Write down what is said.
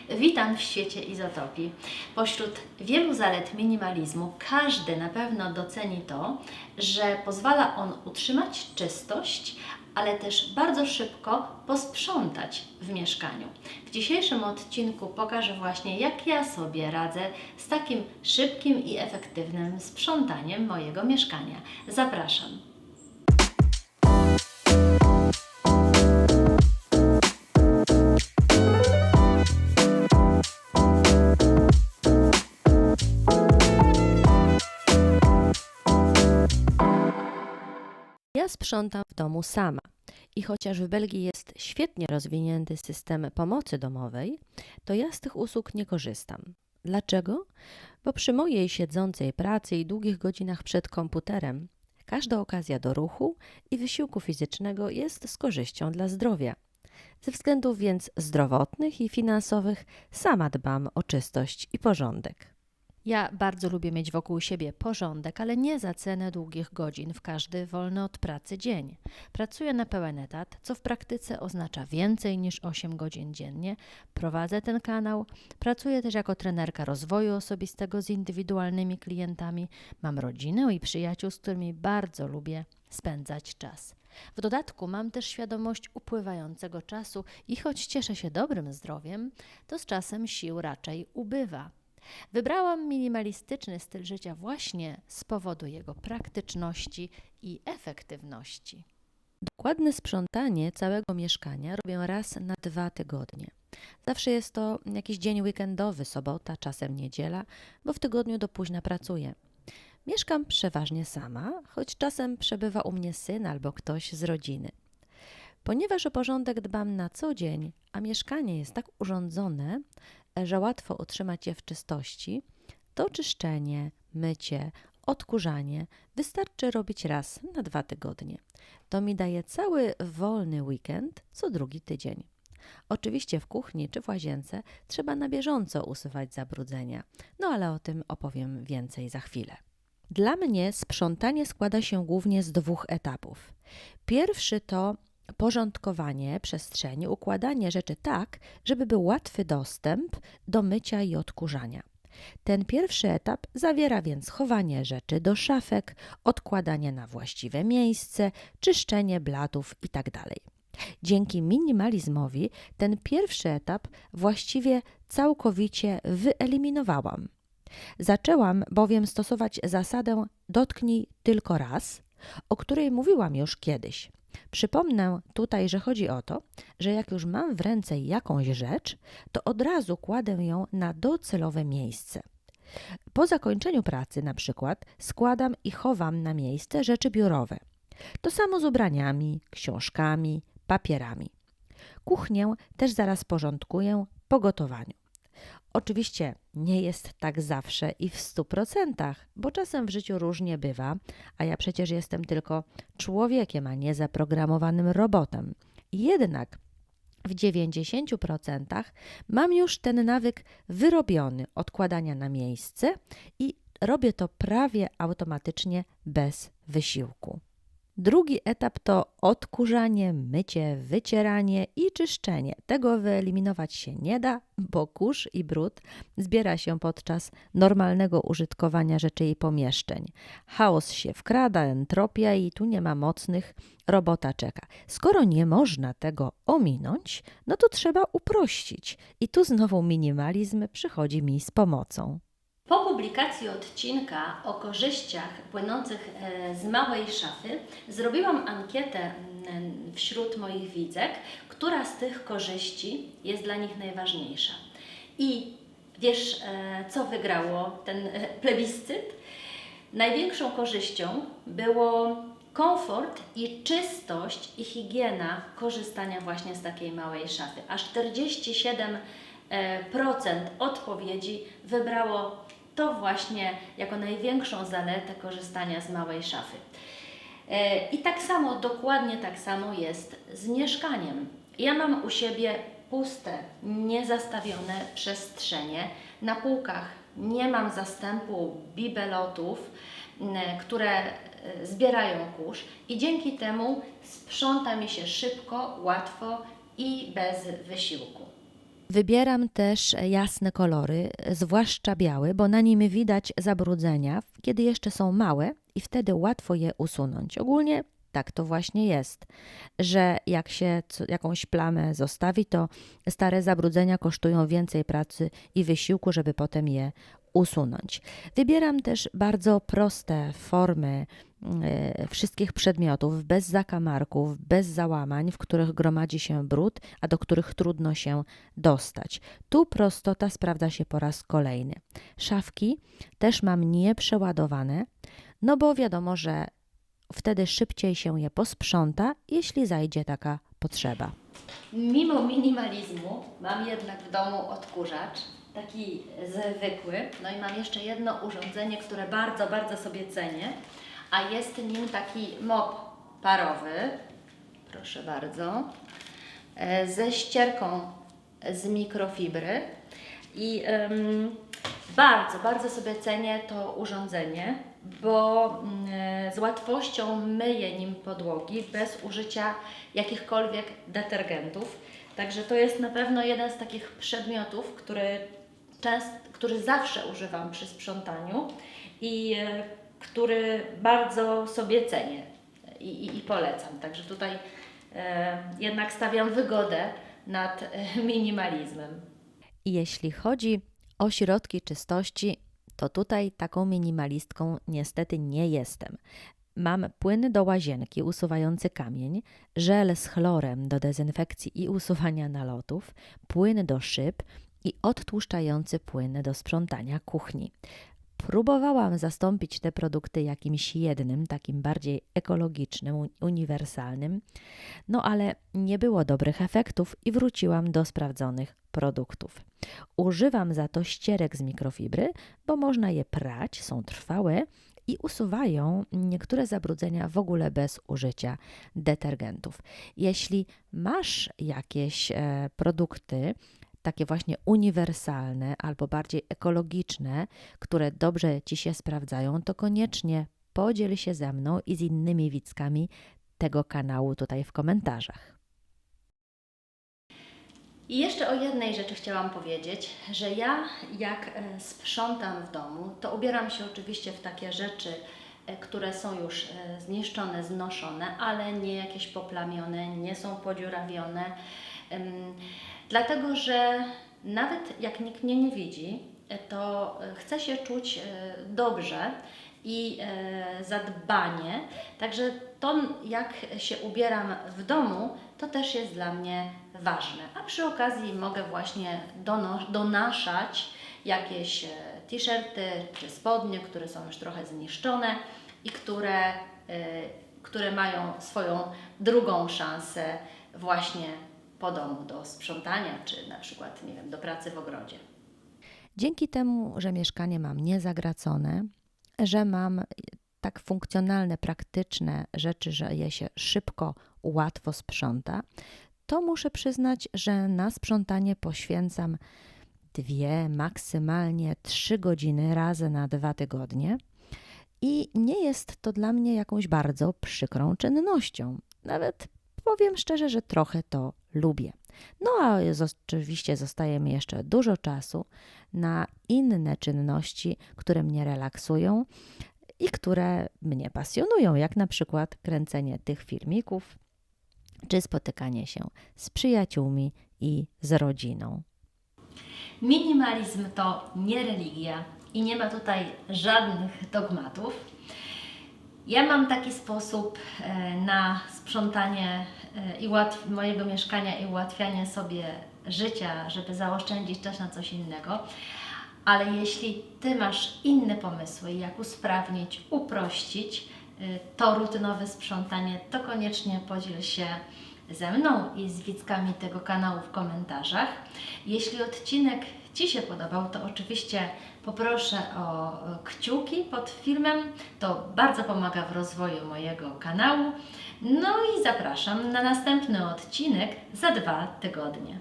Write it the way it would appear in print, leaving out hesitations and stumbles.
Witam w świecie izotopii. Pośród wielu zalet minimalizmu każdy na pewno doceni to, że pozwala on utrzymać czystość, ale też bardzo szybko posprzątać w mieszkaniu. W dzisiejszym odcinku pokażę właśnie, jak ja sobie radzę z takim szybkim i efektywnym sprzątaniem mojego mieszkania. Zapraszam. Ja sprzątam w domu sama i chociaż w Belgii jest świetnie rozwinięty system pomocy domowej, to ja z tych usług nie korzystam. Dlaczego? Bo przy mojej siedzącej pracy i długich godzinach przed komputerem każda okazja do ruchu i wysiłku fizycznego jest z korzyścią dla zdrowia. Ze względów więc zdrowotnych i finansowych sama dbam o czystość i porządek. Ja bardzo lubię mieć wokół siebie porządek, ale nie za cenę długich godzin w każdy wolny od pracy dzień. Pracuję na pełen etat, co w praktyce oznacza więcej niż 8 godzin dziennie. Prowadzę ten kanał, pracuję też jako trenerka rozwoju osobistego z indywidualnymi klientami. Mam rodzinę i przyjaciół, z którymi bardzo lubię spędzać czas. W dodatku mam też świadomość upływającego czasu i choć cieszę się dobrym zdrowiem, to z czasem sił raczej ubywa. Wybrałam minimalistyczny styl życia właśnie z powodu jego praktyczności i efektywności. Dokładne sprzątanie całego mieszkania robię raz na 2 tygodnie. Zawsze jest to jakiś dzień weekendowy, sobota, czasem niedziela, bo w tygodniu do późna pracuję. Mieszkam przeważnie sama, choć czasem przebywa u mnie syn albo ktoś z rodziny. Ponieważ o porządek dbam na co dzień, a mieszkanie jest tak urządzone, że łatwo utrzymać je w czystości, to czyszczenie, mycie, odkurzanie wystarczy robić raz na 2 tygodnie. To mi daje cały wolny weekend co drugi tydzień. Oczywiście w kuchni czy w łazience trzeba na bieżąco usuwać zabrudzenia, no ale o tym opowiem więcej za chwilę. Dla mnie sprzątanie składa się głównie z 2 etapów. Pierwszy to porządkowanie przestrzeni, układanie rzeczy tak, żeby był łatwy dostęp do mycia i odkurzania. Ten pierwszy etap zawiera więc chowanie rzeczy do szafek, odkładanie na właściwe miejsce, czyszczenie blatów itd. Dzięki minimalizmowi ten pierwszy etap właściwie całkowicie wyeliminowałam. Zaczęłam bowiem stosować zasadę dotknij tylko raz, o której mówiłam już kiedyś. Przypomnę tutaj, że chodzi o to, że jak już mam w ręce jakąś rzecz, to od razu kładę ją na docelowe miejsce. Po zakończeniu pracy na przykład składam i chowam na miejsce rzeczy biurowe. To samo z ubraniami, książkami, papierami. Kuchnię też zaraz porządkuję po gotowaniu. Oczywiście nie jest tak zawsze i w 100%, bo czasem w życiu różnie bywa, a ja przecież jestem tylko człowiekiem, a nie zaprogramowanym robotem. Jednak w 90% mam już ten nawyk wyrobiony odkładania na miejsce i robię to prawie automatycznie bez wysiłku. Drugi etap to odkurzanie, mycie, wycieranie i czyszczenie. Tego wyeliminować się nie da, bo kurz i brud zbiera się podczas normalnego użytkowania rzeczy i pomieszczeń. Chaos się wkrada, entropia i tu nie ma mocnych, robota czeka. Skoro nie można tego ominąć, no to trzeba uprościć. I tu znowu minimalizm przychodzi mi z pomocą. Po publikacji odcinka o korzyściach płynących z małej szafy zrobiłam ankietę wśród moich widzek, która z tych korzyści jest dla nich najważniejsza. I wiesz, co wygrało ten plebiscyt? Największą korzyścią było komfort i czystość i higiena korzystania właśnie z takiej małej szafy. Aż 47% odpowiedzi wybrało to właśnie jako największą zaletę korzystania z małej szafy. I tak samo, dokładnie tak samo jest z mieszkaniem. Ja mam u siebie puste, niezastawione przestrzenie. Na półkach nie mam zastępu bibelotów, które zbierają kurz i dzięki temu sprząta mi się szybko, łatwo i bez wysiłku. Wybieram też jasne kolory, zwłaszcza biały, bo na nim widać zabrudzenia, kiedy jeszcze są małe i wtedy łatwo je usunąć. Ogólnie tak to właśnie jest, że jak się jakąś plamę zostawi, to stare zabrudzenia kosztują więcej pracy i wysiłku, żeby potem je usunąć. Wybieram też bardzo proste formy wszystkich przedmiotów, bez zakamarków, bez załamań, w których gromadzi się brud, a do których trudno się dostać. Tu prostota sprawdza się po raz kolejny. Szafki też mam nieprzeładowane, no bo wiadomo, że wtedy szybciej się je posprząta, jeśli zajdzie taka potrzeba. Mimo minimalizmu mam jednak w domu odkurzacz, taki zwykły. No i mam jeszcze jedno urządzenie, które bardzo, bardzo sobie cenię, a jest nim taki mop parowy, proszę bardzo, ze ścierką z mikrofibry i bardzo, bardzo sobie cenię to urządzenie, bo z łatwością myję nim podłogi bez użycia jakichkolwiek detergentów. Także to jest na pewno jeden z takich przedmiotów, który zawsze używam przy sprzątaniu i który bardzo sobie cenię i polecam. Także tutaj jednak stawiam wygodę nad minimalizmem. I jeśli chodzi o środki czystości, to tutaj taką minimalistką niestety nie jestem. Mam płyn do łazienki usuwający kamień, żel z chlorem do dezynfekcji i usuwania nalotów, płyn do szyb i odtłuszczający płyn do sprzątania kuchni. Próbowałam zastąpić te produkty jakimś jednym, takim bardziej ekologicznym, uniwersalnym, no ale nie było dobrych efektów i wróciłam do sprawdzonych produktów. Używam za to ścierek z mikrofibry, bo można je prać, są trwałe i usuwają niektóre zabrudzenia w ogóle bez użycia detergentów. Jeśli masz jakieś produkty, takie właśnie uniwersalne albo bardziej ekologiczne, które dobrze Ci się sprawdzają, to koniecznie podziel się ze mną i z innymi widzkami tego kanału tutaj w komentarzach. I jeszcze o jednej rzeczy chciałam powiedzieć, że ja jak sprzątam w domu, to ubieram się oczywiście w takie rzeczy, które są już zniszczone, znoszone, ale nie jakieś poplamione, nie są podziurawione. Dlatego, że nawet jak nikt mnie nie widzi, to chcę się czuć dobrze i zadbanie. Także to, jak się ubieram w domu, to też jest dla mnie ważne. A przy okazji mogę właśnie donaszać jakieś t-shirty czy spodnie, które są już trochę zniszczone i które mają swoją drugą szansę właśnie po domu do sprzątania, czy na przykład, nie wiem, do pracy w ogrodzie. Dzięki temu, że mieszkanie mam niezagracone, że mam tak funkcjonalne, praktyczne rzeczy, że je się szybko, łatwo sprząta, to muszę przyznać, że na sprzątanie poświęcam 2, maksymalnie 3 godziny razy na 2 tygodnie i nie jest to dla mnie jakąś bardzo przykrą czynnością. Nawet powiem szczerze, że trochę to lubię. No a oczywiście zostaje mi jeszcze dużo czasu na inne czynności, które mnie relaksują i które mnie pasjonują, jak na przykład kręcenie tych filmików, czy spotykanie się z przyjaciółmi i z rodziną. Minimalizm to nie religia i nie ma tutaj żadnych dogmatów. Ja mam taki sposób na sprzątanie mojego mieszkania i ułatwianie sobie życia, żeby zaoszczędzić czas na coś innego. Ale jeśli Ty masz inne pomysły, jak usprawnić, uprościć to rutynowe sprzątanie, to koniecznie podziel się ze mną i z widzkami tego kanału w komentarzach. Jeśli odcinek Ci się podobał, to oczywiście poproszę o kciuki pod filmem. To bardzo pomaga w rozwoju mojego kanału. No i zapraszam na następny odcinek za 2 tygodnie.